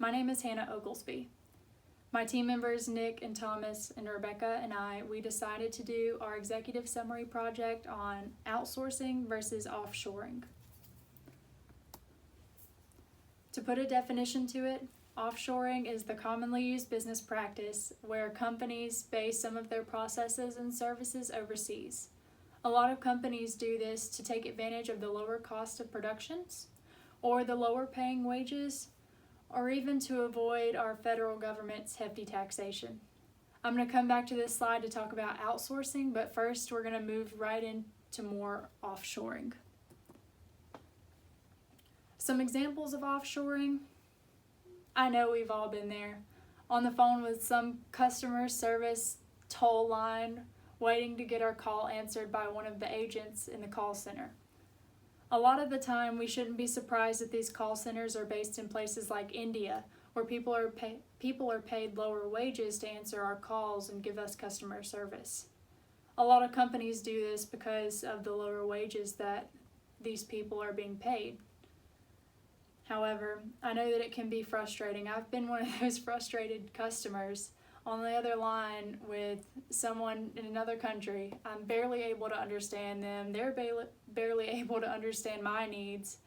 My name is Hannah Oglesby. My team members Nick and Thomas and Rebecca and we decided to do our executive summary project on outsourcing versus offshoring. To put a definition to it, offshoring is the commonly used business practice where companies base some of their processes and services overseas. A lot of companies do this to take advantage of the lower cost of productions, or the lower paying wages, or even to avoid our federal government's hefty taxation. I'm going to come back to this slide to talk about outsourcing, but first we're going to move right into more offshoring. Some examples of offshoring. I know we've all been there. On the phone with some customer service toll line, waiting to get our call answered by one of the agents in the call center. A lot of the time, we shouldn't be surprised that these call centers are based in places like India, where people are paid lower wages to answer our calls and give us customer service. A lot of companies do this because of the lower wages that these people are being paid. However, I know that it can be frustrating. I've been one of those frustrated customers on the other line with someone in another country. I'm barely able to understand them. They're barely able to understand my needs.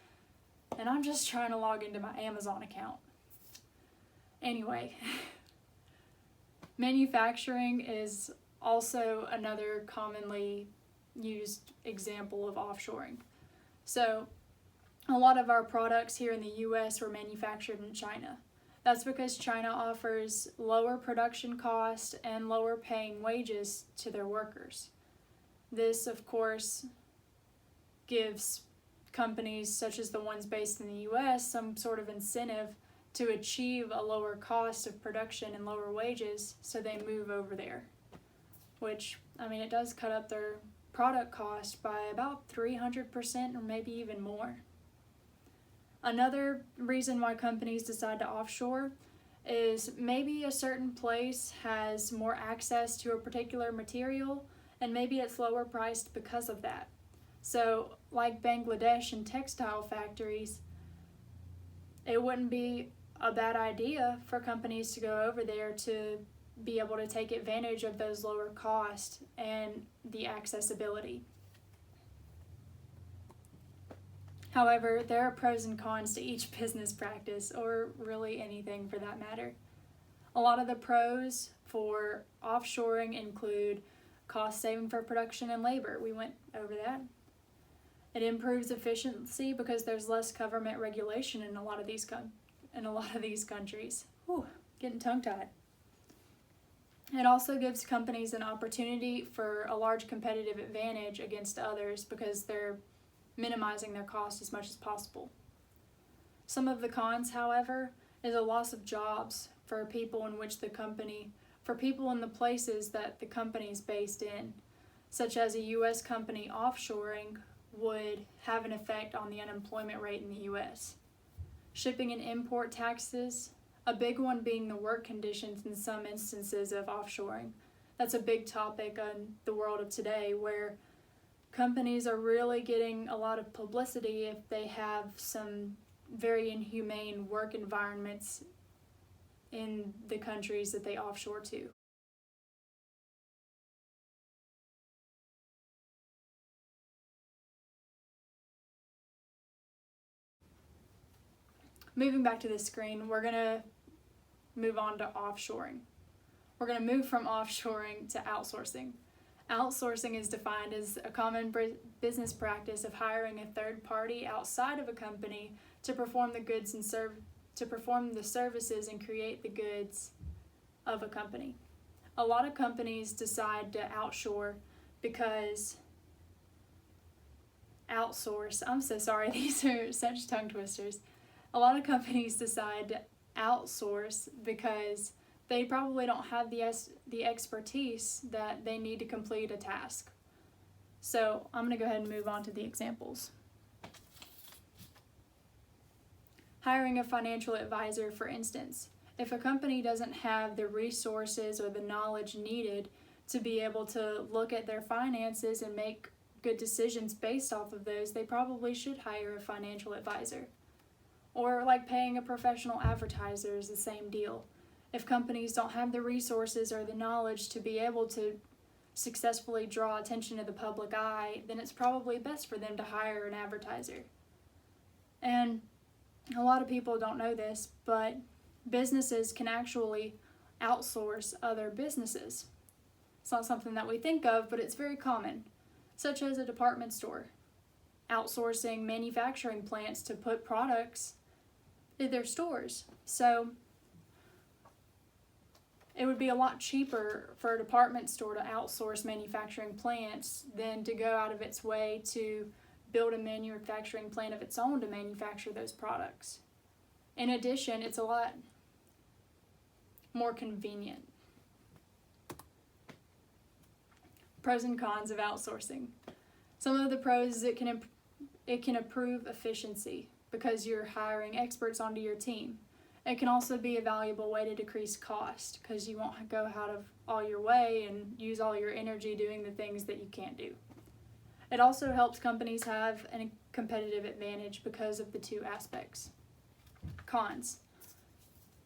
And I'm just trying to log into my Amazon account. Anyway, manufacturing is also another commonly used example of offshoring. So, a lot of our products here in the U.S. were manufactured in China. That's because China offers lower production costs and lower paying wages to their workers. This, of course, gives companies such as the ones based in the U.S. some sort of incentive to achieve a lower cost of production and lower wages, so they move over there. Which, it does cut up their product cost by about 300% or maybe even more. Another reason why companies decide to offshore is maybe a certain place has more access to a particular material and maybe it's lower priced because of that. So, like Bangladesh and textile factories, it wouldn't be a bad idea for companies to go over there to be able to take advantage of those lower costs and the accessibility. However, there are pros and cons to each business practice, or really anything for that matter. A lot of the pros for offshoring include cost saving for production and labor. We went over that. It improves efficiency because there's less government regulation in a lot of these countries. Whew, getting tongue-tied. It also gives companies an opportunity for a large competitive advantage against others because they're minimizing their costs as much as possible. Some of the cons, however, is a loss of jobs for people in the places that the company is based in, such as a U.S. company offshoring would have an effect on the unemployment rate in the U.S. Shipping and import taxes, a big one being the work conditions in some instances of offshoring. That's a big topic in the world of today, where companies are really getting a lot of publicity if they have some very inhumane work environments in the countries that they offshore to. Moving back to the screen, we're going to move on to offshoring. We're going to move from offshoring to outsourcing. Outsourcing is defined as a common business practice of hiring a third party outside of a company to perform the services and create the goods of a company. A lot of companies decide to outsource because I'm so sorry, these are such tongue twisters. A lot of companies decide to outsource because they probably don't have the expertise that they need to complete a task. So I'm going to go ahead and move on to the examples. Hiring a financial advisor, for instance. If a company doesn't have the resources or the knowledge needed to be able to look at their finances and make good decisions based off of those, they probably should hire a financial advisor. Or like paying a professional advertiser is the same deal. If companies don't have the resources or the knowledge to be able to successfully draw attention to the public eye, then it's probably best for them to hire an advertiser. And a lot of people don't know this, but businesses can actually outsource other businesses. It's not something that we think of, but it's very common, such as a department store outsourcing manufacturing plants to put products in their stores. So it would be a lot cheaper for a department store to outsource manufacturing plants than to go out of its way to build a manufacturing plant of its own to manufacture those products. In addition, it's a lot more convenient. Pros and cons of outsourcing. Some of the pros is it can improve efficiency because you're hiring experts onto your team. It can also be a valuable way to decrease cost because you won't go out of all your way and use all your energy doing the things that you can't do. It also helps companies have a competitive advantage because of the two aspects. Cons.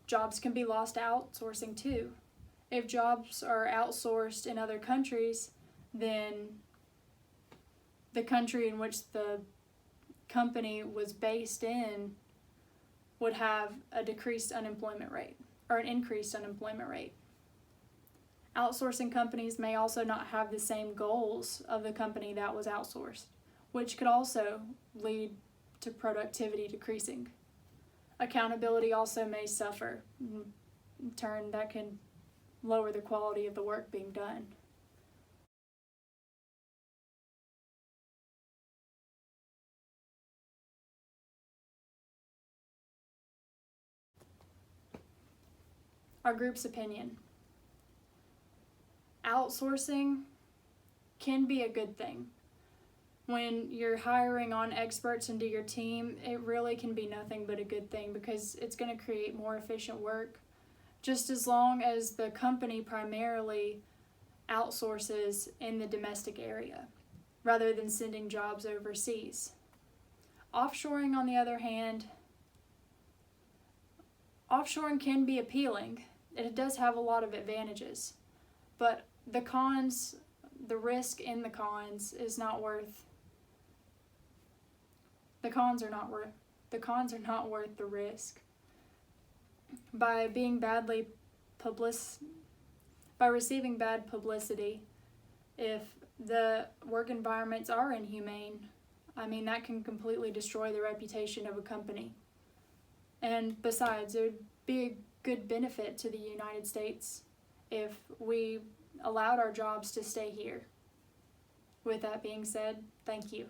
Jobs can be lost to outsourcing too. If jobs are outsourced in other countries, then the country in which the company was based in would have a decreased unemployment rate or an increased unemployment rate. Outsourcing companies may also not have the same goals of the company that was outsourced, which could also lead to productivity decreasing. Accountability also may suffer. In turn, that can lower the quality of the work being done. Our group's opinion. Outsourcing can be a good thing. When you're hiring on experts into your team, it really can be nothing but a good thing because it's going to create more efficient work, just as long as the company primarily outsources in the domestic area rather than sending jobs overseas. Offshoring, on the other hand, offshoring can be appealing. It does have a lot of advantages, but the cons, the risk in the cons is not worth. The cons are not worth the risk. By receiving bad publicity, if the work environments are inhumane, that can completely destroy the reputation of a company. And besides, it would be a good benefit to the United States if we allowed our jobs to stay here. With that being said, thank you.